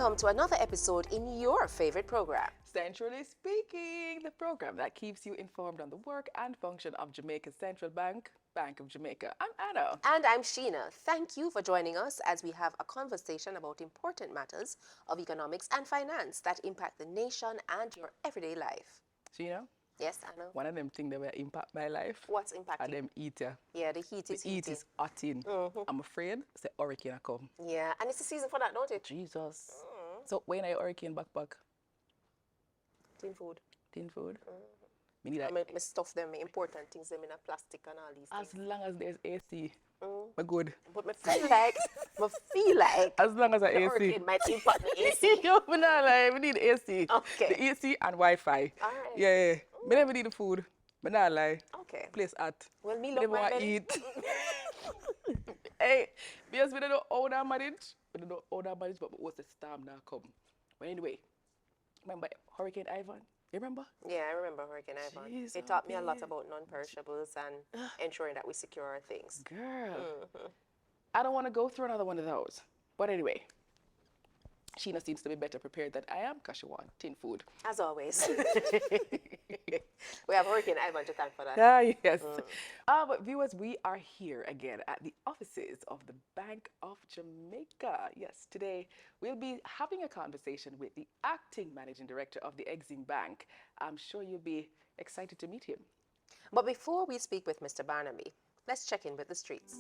welcome to another episode in your favorite program. Centrally Speaking, the program that keeps you informed on the work and function of Jamaica's central bank, Bank of Jamaica. I'm Anna. And I'm Sheena. Thank you for joining us as we have a conversation about important matters of economics and finance that impact the nation and your everyday life. Sheena? Yes, Anna? One of them things that will impact my life. What's Are impacting? them eater. Yeah, the heat is The heat heating. is hot in. I'm afraid the hurricane will come. Yeah, and it's the season for that, don't it? Jesus. So when are you hurricane backpack? Tin food. Tin food? Me need I that. mean, my stuff them, my important things them in a plastic and all these As things. long as there's AC, we're good. But I feel like As long as I the AC. hurricane might impact the AC. Yo, we not lie. We need AC. Okay. The AC and Wi-Fi. All right. Yeah. Me never need the food. But not lie. Okay. Place hot. Well, me Me love never my want belly. eat. Hey, because we don't know how that manage. We don't know how that manage, but what's the storm now come? But anyway, remember Hurricane Ivan? You remember? Yeah, I remember Hurricane Ivan. Jeez, It taught me a lot okay. about non-perishables and ensuring that we secure our things. Girl, I don't want to go through another one of those. But anyway, Sheena seems to be better prepared than I am because she wants tin food. As always. We have Hurricane Ivan to thank for that. Ah, yes. But viewers, we are here again at the offices of the Bank of Jamaica. Yes, today we'll be having a conversation with the acting managing director of the EXIM Bank. I'm sure you'll be excited to meet him. But before we speak with Mr. Barnaby, let's check in with the streets.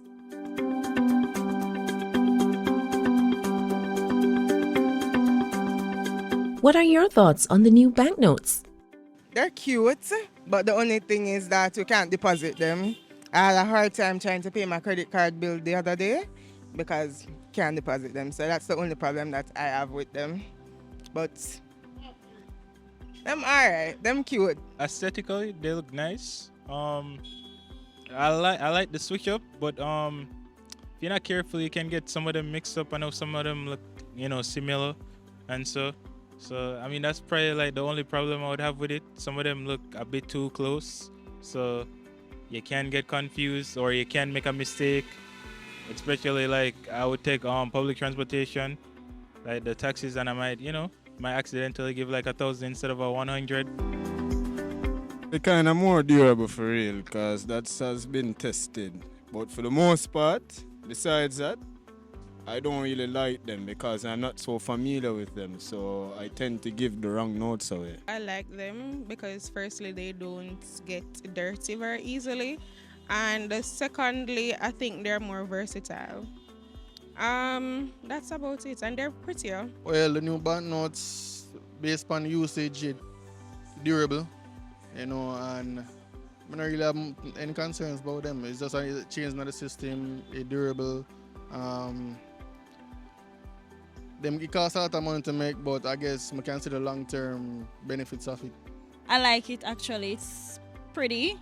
What are your thoughts on the new banknotes? They're cute, but the only thing is that you can't deposit them. I had a hard time trying to pay my credit card bill the other day because can't deposit them. So that's the only problem that I have with them. But them alright, them cute. Aesthetically, they look nice. I like the switch up, but if you're not careful, you can get some of them mixed up. I know some of them look, similar, and so I mean that's probably like the only problem I would have with it. Some of them look a bit too close, so you can get confused or you can make a mistake. Especially like I would take public transportation, like the taxis, and I might accidentally give like 1,000 instead of a 100. They're kind of more durable for real, because that has been tested. But for the most part, besides that, I don't really like them because I'm not so familiar with them. So I tend to give the wrong notes away. I like them because firstly they don't get dirty very easily, and secondly I think they're more versatile. That's about it, and they're prettier. Well, the new banknotes, based on usage, it durable, and I don't really have any concerns about them. It's just a change in the system, it durable. Them it costs a lot of money to make, but I guess I can see the long-term benefits of it. I like it actually. It's pretty.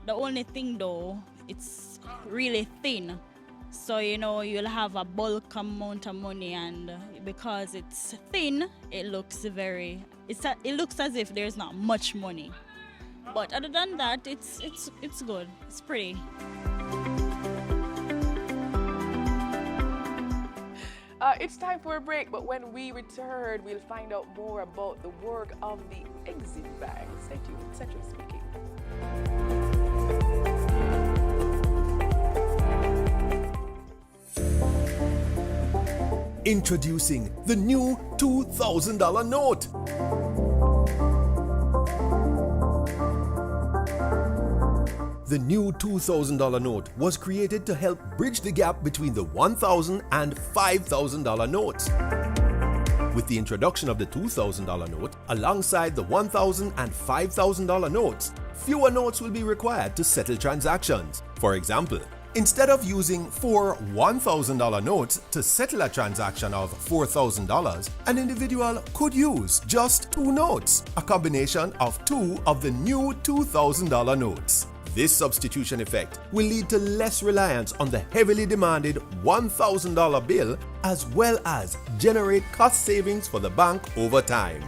The only thing though, it's really thin. So you'll have a bulk amount of money, and because it's thin, it looks it looks as if there's not much money. But other than that, it's good. It's pretty. It's time for a break, but when we return, we'll find out more about the work of the EXIM Bank. Stay tuned, Centrally Speaking. Introducing the new $2,000 note. The new $2,000 note was created to help bridge the gap between the $1,000 and $5,000 notes. With the introduction of the $2,000 note alongside the $1,000 and $5,000 notes, fewer notes will be required to settle transactions. For example, instead of using 4 $1,000 notes to settle a transaction of $4,000, an individual could use just 2 notes, a combination of 2 of the new $2,000 notes. This substitution effect will lead to less reliance on the heavily demanded $1,000 bill, as well as generate cost savings for the bank over time.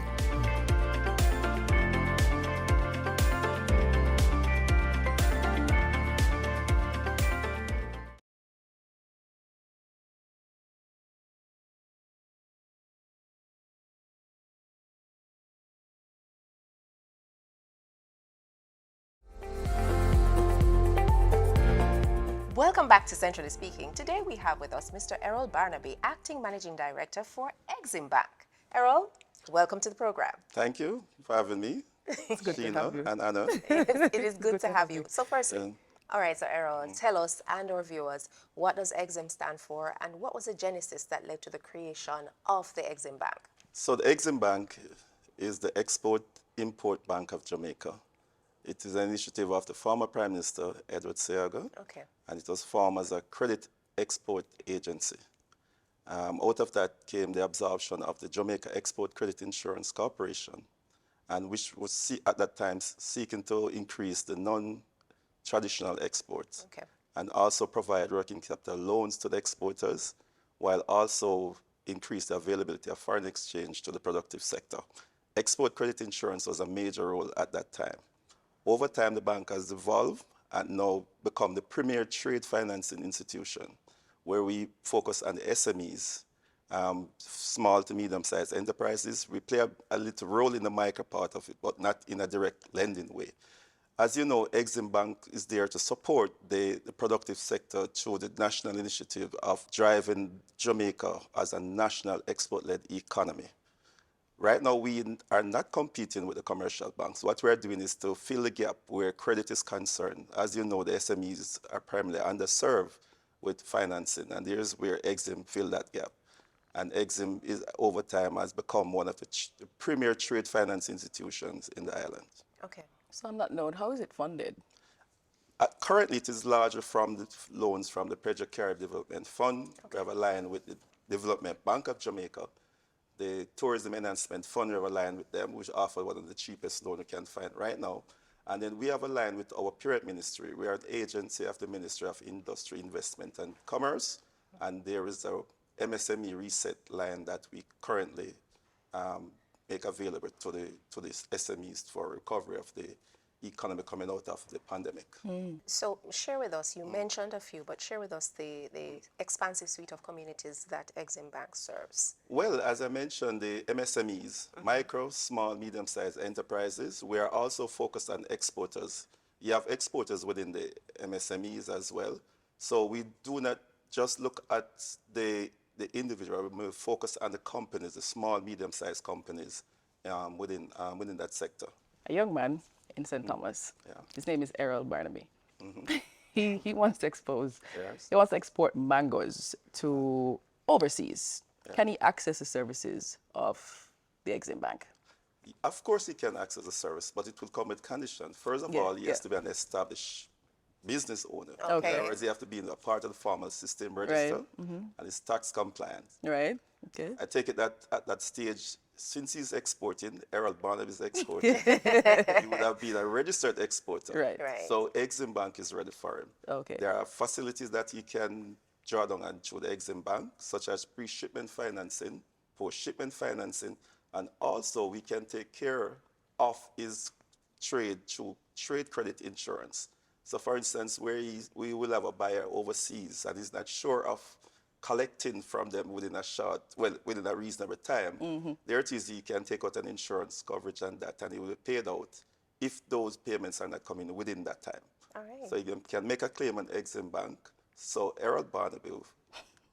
Welcome back to Centrally Speaking. Today we have with us Mr. Errol Barnaby, Acting Managing Director for EXIM Bank. Errol, welcome to the program. Thank you for having me, It's good to Sheena have you. and Anna. It is good Good to to have have you. you. So firstly, Um, all right, so Errol, tell us and our viewers, what does EXIM stand for and what was the genesis that led to the creation of the EXIM Bank? So the EXIM Bank is the Export-Import Bank of Jamaica. It is an initiative of the former Prime Minister, Edward Seaga, Okay. and it was formed as a credit export agency. Out of that came the absorption of the Jamaica Export Credit Insurance Corporation, and which was at that time seeking to increase the non-traditional exports Okay. and also provide working capital loans to the exporters while also increase the availability of foreign exchange to the productive sector. Export credit insurance was a major role at that time. Over time, the bank has evolved and now become the premier trade financing institution where we focus on the SMEs, small to medium-sized enterprises. We play a little role in the micro part of it, but not in a direct lending way. As you know, EXIM Bank is there to support the productive sector through the national initiative of driving Jamaica as a national export-led economy. Right now, we are not competing with the commercial banks. What we're doing is to fill the gap where credit is concerned. As you know, the SMEs are primarily underserved with financing, and there's where EXIM fill that gap. And EXIM is, over time, has become one of the premier trade finance institutions in the island. Okay. So on that note, how is it funded? Currently, it is largely from the loans from the Pedro Carib Development Fund. Okay. We have a line with the Development Bank of Jamaica. The Tourism Enhancement Fund, we have a line with them, which offer one of the cheapest loans we can find right now. And then we have a line with our parent ministry. We are an agency of the Ministry of Industry, Investment and Commerce. And there is a MSME reset line that we currently make available to the SMEs for recovery of the economy coming out of the pandemic. So share with us, you mentioned a few, but share with us the expansive suite of communities that EXIM Bank serves. Well, as I mentioned, the MSMEs, micro, small, medium-sized enterprises, we are also focused on exporters. You have exporters within the MSMEs as well. So we do not just look at the individual, we focus on the companies, the small, medium-sized companies within that sector. A young man in St. Thomas. Yeah. His name is Errol Barnaby. He wants to expose, Yes. he wants to export mangoes to overseas. Yeah. Can he access the services of the EXIM Bank? Of course he can access the service, but it will come with conditions. First of Yeah, all, he has yeah. to be an established business owner. Okay. In other words, he has to be a part of the formal system register and is tax compliant. Right? Okay. I take it that at that stage, since he's exporting, Errol Barnaby is exporting, he would have been a registered exporter. Right. Right. So EXIM Bank is ready for him. Okay. There are facilities that he can draw down on through the EXIM Bank, such as pre-shipment financing, post-shipment financing, and also we can take care of his trade through trade credit insurance. So for instance, where we will have a buyer overseas and he's not sure of collecting from them within a reasonable time, there it is, he can take out an insurance coverage on that and he will be paid out if those payments are not coming within that time. All right. So you can make a claim on EXIM Bank. So Errol Barnaby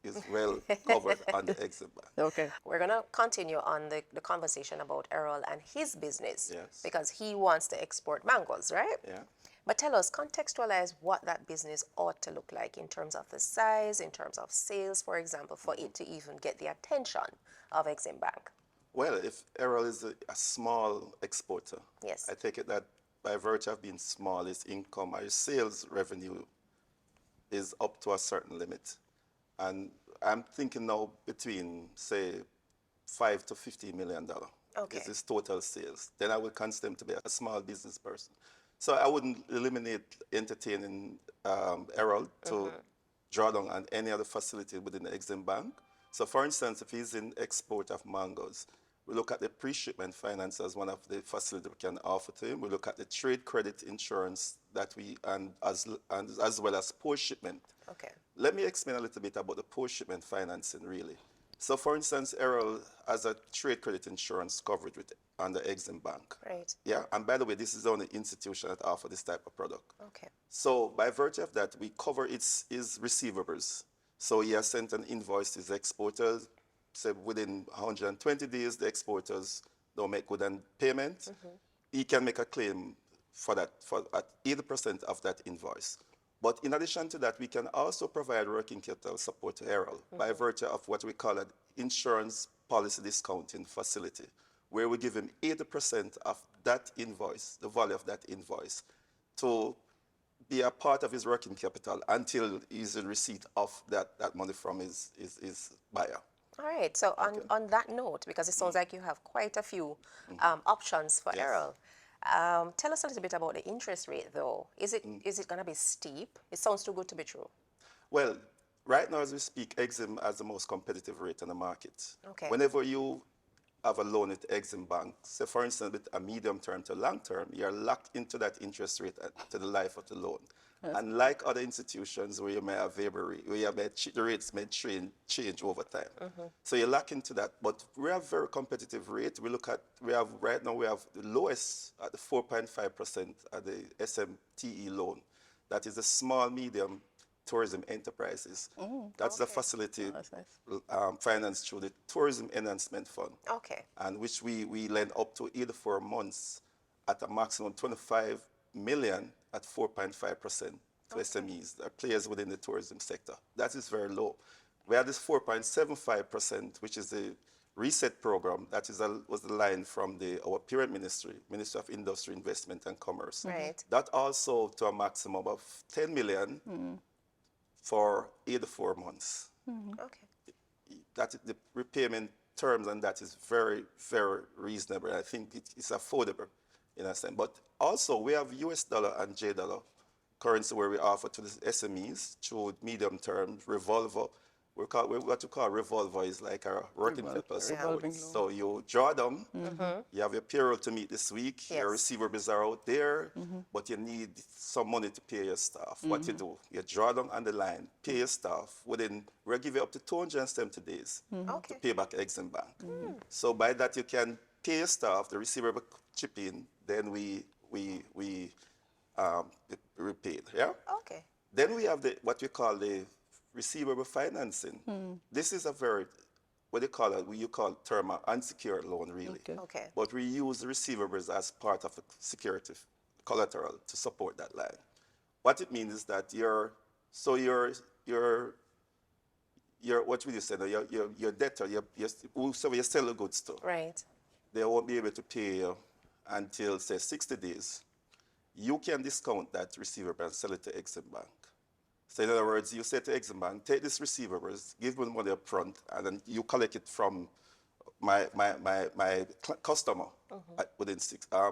is well covered on the EXIM Bank. Okay. We're going to continue on the conversation about Errol and his business Yes. because he wants to export mangoes, right? Yeah. But tell us, contextualize what that business ought to look like in terms of the size, in terms of sales, for example, for it to even get the attention of EXIM Bank. Well, if Errol is a small exporter, Yes. I take it that by virtue of being small, his income or his sales revenue is up to a certain limit. And I'm thinking now between, say, $5 to $15 million Okay. is his total sales. Then I would consider him to be a small business person. So I wouldn't eliminate entertaining Errol to draw down on any other facility within the EXIM Bank. So for instance, if he's in export of mangoes, we look at the pre-shipment finance as one of the facilities we can offer to him. We look at the trade credit insurance that as well as post-shipment. Okay. Let me explain a little bit about the post-shipment financing, really. So, for instance, Errol has a trade credit insurance coverage with under EXIM Bank. Right. Yeah, and by the way, this is the only institution that offer this type of product. Okay. So, by virtue of that, we cover his receivables. So, he has sent an invoice to his exporters. Say within 120 days, the exporters don't make good on payment. He can make a claim for that for at 80% of that invoice. But in addition to that, we can also provide working capital support to Errol by virtue of what we call an insurance policy discounting facility, where we give him 80% of that invoice, the value of that invoice, to be a part of his working capital until he's in receipt of that money from his buyer. All right. So on that note, because it sounds like you have quite a few options for Yes. Errol, tell us a little bit about the interest rate, though. Is it going to be steep? It sounds too good to be true. Well, right now as we speak, EXIM has the most competitive rate on the market. Okay. Whenever you have a loan at EXIM Bank, say for instance with a medium term to long term, you're locked into that interest rate to the life of the loan. Unlike other institutions where you may have variable, where you may the rates may change over time. So you lock into that. But we have very competitive rate. Right now we have the lowest at the 4.5% at the SMTE loan. That is the small medium tourism enterprises. That's the facility financed through the Tourism Enhancement Fund. Okay. And which we lend up to 84 months at a maximum 25 million at 4.5% to SMEs, that are players within the tourism sector. That is very low. We have this 4.75%, which is the reset program. That was the line from our parent ministry, Ministry of Industry, Investment and Commerce. Right. That also to a maximum of 10 million for 84 months. Okay. The repayment terms and that is very, very reasonable. I think it's affordable in a sense. But also we have US dollar and J dollar currency where we offer to the SMEs through medium term revolver. What you call revolver is like a working capital support. So you draw them, you have your payroll to meet this week, your receivables are out there, but you need some money to pay your staff. What you do, you draw them on the line, pay your staff, we'll give you up to 270 days to pay back EXIM Bank. So by that you can pay your staff, the receivable chip in, then we repaid. Yeah? Okay. Then we have what we call the receivable financing. This is a very, you call term an unsecured loan, really. Okay. But we use the receivables as part of a security collateral to support that line. What it means is that what would you say? Your debtor, so you sell the goods to. Right. They won't be able to pay you until, say, 60 days. You can discount that receivable and sell it to EXIM Bank. So in other words, you say to EXIM Bank, take this receivables, give me the money up front, and then you collect it from my customer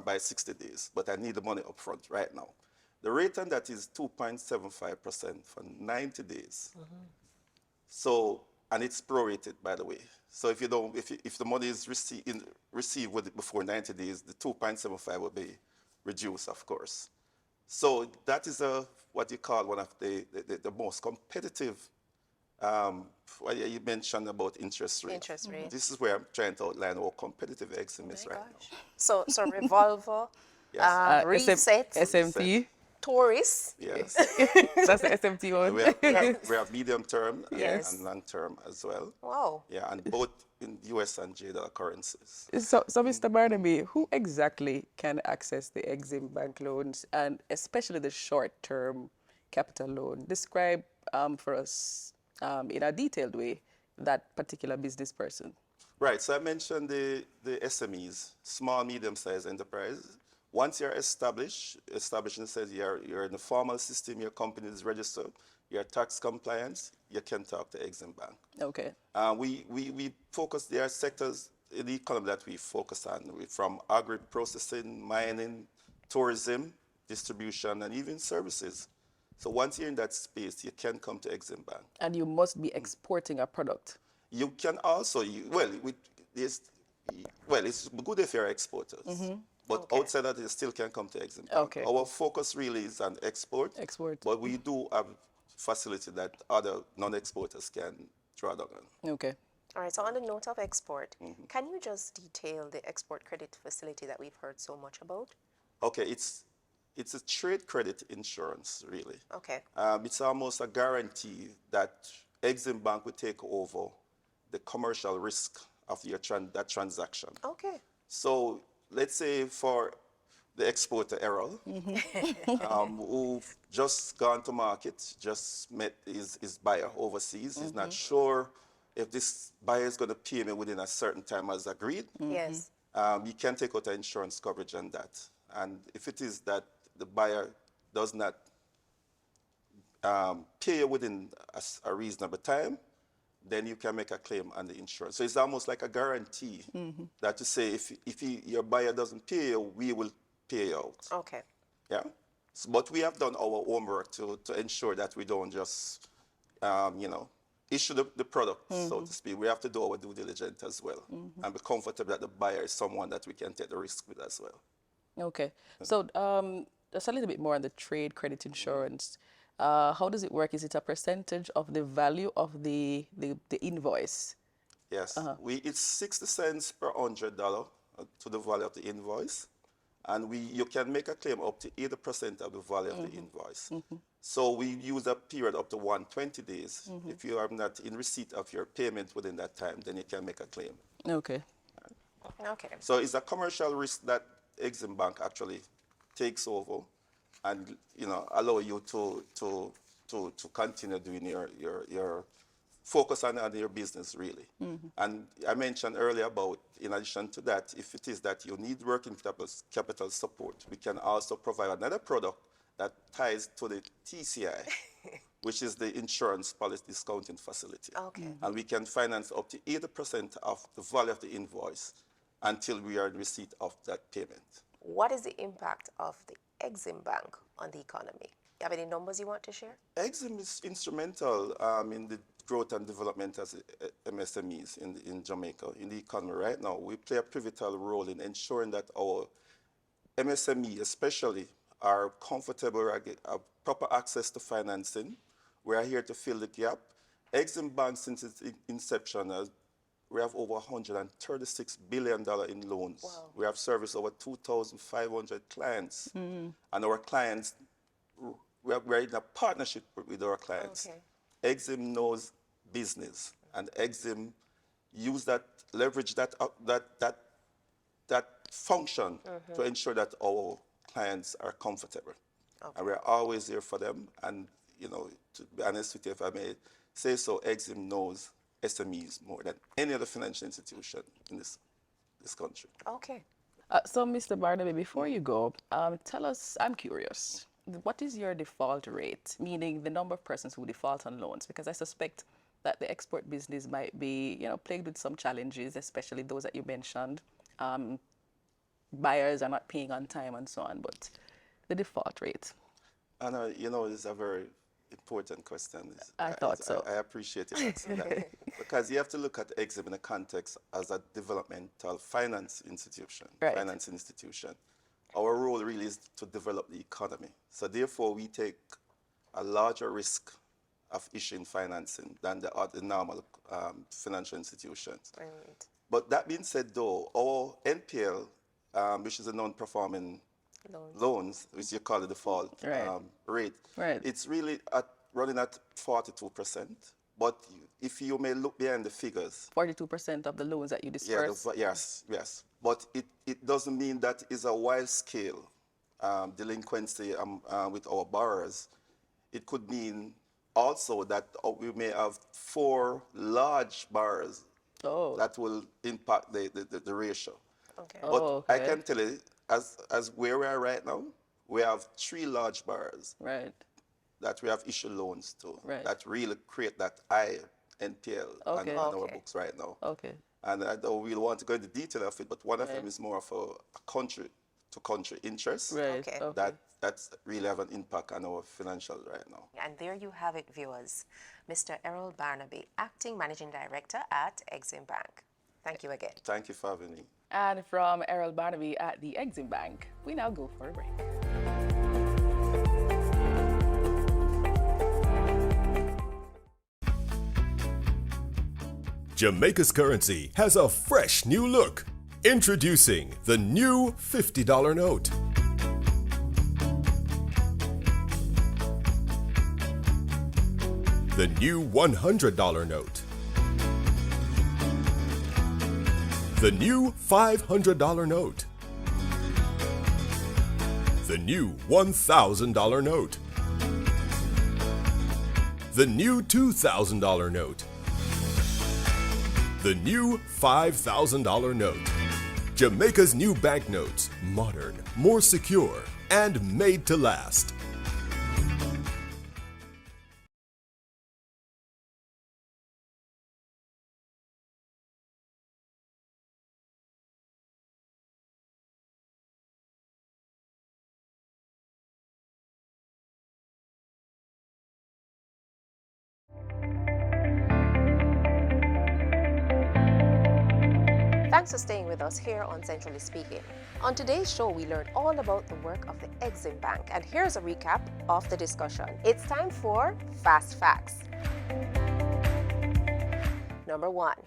by 60 days. But I need the money up front right now. The rate on that is 2.75% for 90 days. So, and it's prorated, by the way. So if the money is received before 90 days, the 2.75 will be reduced, of course. So that is what you call one of the most competitive. You mentioned about interest rate. Interest rate. This is where I'm trying to outline how competitive EXIM is right now. So revolver, reset, SMT. tourists. Yes. That's the SMT one. We have medium term Yes. and long term as well. Wow. Yeah, and both in US and J dollar currencies. So Mr. Barnaby, who exactly can access the EXIM Bank loans and especially the short-term capital loan? Describe for us in a detailed way that particular business person. Right, so I mentioned the SMEs, small, medium-sized enterprises. Once you're established and says you're in the formal system, your company is registered, you're tax compliance, you can talk to EXIM Bank. Okay. We focus, there are sectors in the economy that we focus on, from agri-processing, mining, tourism, distribution, and even services. So once you're in that space, you can come to EXIM Bank. And you must be exporting a product. You can also, it's good if you're exporters. But outside that, you still can come to EXIM Bank. Okay. Our focus really is on export. But we do have facility that other non-exporters can draw down on. Okay. All right, so on the note of export, can you just detail the export credit facility that we've heard so much about? Okay, it's a trade credit insurance, really. Okay. It's almost a guarantee that EXIM Bank will take over the commercial risk of that transaction. Okay. So let's say for the exporter, Errol, who've just gone to market, just met his buyer overseas, is not sure if this buyer is going to pay me within a certain time as agreed. Yes. You can take out an insurance coverage on that. And if it is that the buyer does not pay you within a reasonable time, then you can make a claim on the insurance. So it's almost like a guarantee that to say if your buyer doesn't pay you, we will pay you out. Okay. Yeah. So, but we have done our homework to ensure that we don't just, issue the product, so to speak. We have to do our due diligence as well and be comfortable that the buyer is someone that we can take the risk with as well. Okay. So just a little bit more on the trade credit insurance. How does it work? Is it a percentage of the value of the invoice? Yes. It's 60 cents per $100 to the value of the invoice. And you can make a claim up to 80% of the value of the invoice. So we use a period up to 120 days. If you are not in receipt of your payment within that time, then you can make a claim. Okay. Okay. So it's a commercial risk that EXIM Bank actually takes over and allow you to continue doing your focus on your business, really. And I mentioned earlier about, in addition to that, if it is that you need working capital support, we can also provide another product that ties to the TCI, which is the insurance policy discounting facility. Okay. And we can finance up to 80% of the value of the invoice until we are in receipt of that payment. What is the impact of the EXIM Bank on the economy? You have any numbers you want to share? EXIM is instrumental in the growth and development as MSMEs in Jamaica, in the economy right now. We play a pivotal role in ensuring that our MSME especially are comfortable, have proper access to financing. We are here to fill the gap. EXIM Bank, since its inception, we have over $136 billion in loans. Wow. We have serviced over 2,500 clients. And our clients, we're in a partnership with our clients. Okay. EXIM knows business, and EXIM leverage that function to ensure that our clients are comfortable. Okay. And we're always there for them. And, to be honest with you, if I may say so, EXIM knows SMEs more than any other financial institution in this country. Okay. So, Mr. Barnaby, before you go, tell us, I'm curious, what is your default rate, meaning the number of persons who default on loans? Because I suspect that the export business might be, plagued with some challenges, especially those that you mentioned. Buyers are not paying on time and so on, but the default rate. And, it's a very important question. I thought so. I appreciate you asking that. Because you have to look at EXIM in the context as a developmental finance institution. Right. Finance institution. Our role really is to develop the economy. So therefore, we take a larger risk of issuing financing than the normal financial institutions. Right. But that being said, though, our NPL, which is a non-performing loans, which you call the default rate, it's really running at 42%. But if you may look behind the figures, 42% of the loans that you disperse? Yes. But it doesn't mean that is a wide scale delinquency with our borrowers. It could mean also that we may have 4 large borrowers that will impact the ratio. Okay. But I can tell you, as where we are right now, we have 3 large borrowers that we have issued loans to that really create that high NPL on our books right now. Okay. And I don't really want to go into detail of it, but one of them is more of a country-to-country interest. Right. Okay. That's really have an impact on our financials right now. And there you have it, viewers. Mr. Errol Barnaby, Acting Managing Director at EXIM Bank. Thank you again. Thank you for having me. And from Errol Barnaby at the EXIM Bank, we now go for a break. Jamaica's currency has a fresh new look. Introducing the new $50 note. The new $100 note. The new $500 note. The new $1,000 note. The new $2,000 note. The new $5,000 note. Jamaica's new banknotes, modern, more secure, and made to last. Thanks for staying with us here on Centrally Speaking. On today's show, we learned all about the work of the EXIM Bank, and here's a recap of the discussion. It's time for Fast Facts. Number 1.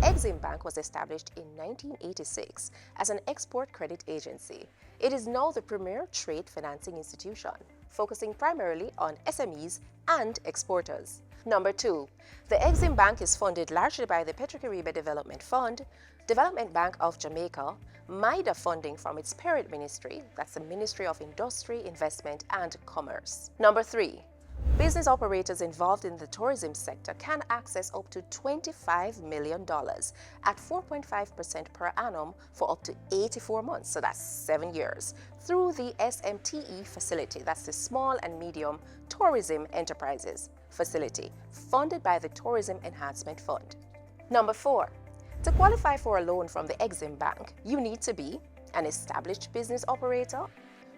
EXIM Bank was established in 1986 as an export credit agency. It is now the premier trade financing institution, focusing primarily on SMEs and exporters. Number 2. The EXIM Bank is funded largely by the Petro-Caribbean Development Fund, Development Bank of Jamaica, MIDA funding from its parent ministry, that's the Ministry of Industry, Investment and Commerce. Number 3. Business operators involved in the tourism sector can access up to $25 million at 4.5% per annum for up to 84 months, so that's 7 years, through the SMTE facility, that's the Small and Medium Tourism Enterprises facility, funded by the Tourism Enhancement Fund. Number 4. To qualify for a loan from the EXIM Bank, you need to be an established business operator,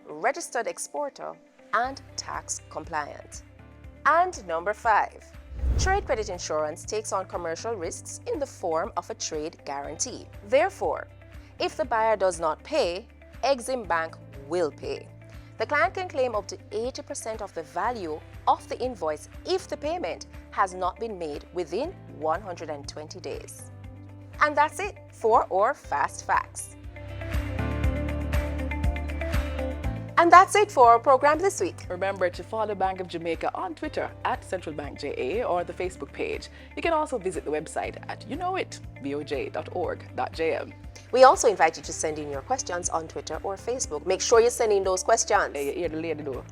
registered exporter, and tax compliant. And number 5. Trade credit insurance takes on commercial risks in the form of a trade guarantee. Therefore, if the buyer does not pay, EXIM Bank will pay. The client can claim up to 80% of the value of the invoice if the payment has not been made within 120 days. And that's it for our Fast Facts. And that's it for our program this week. Remember to follow Bank of Jamaica on Twitter at centralbankja or the Facebook page. You can also visit the website at boj.org.jm. We also invite you to send in your questions on Twitter or Facebook. Make sure you send in those questions. Yeah, the lady do.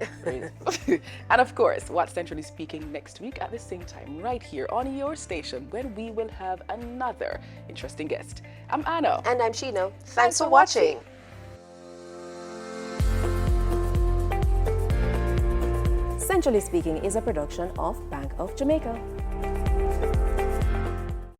And of course, watch Centrally Speaking next week at the same time right here on your station when we will have another interesting guest. I'm Anna. And I'm Sheena. Thanks for watching. Centrally Speaking is a production of Bank of Jamaica.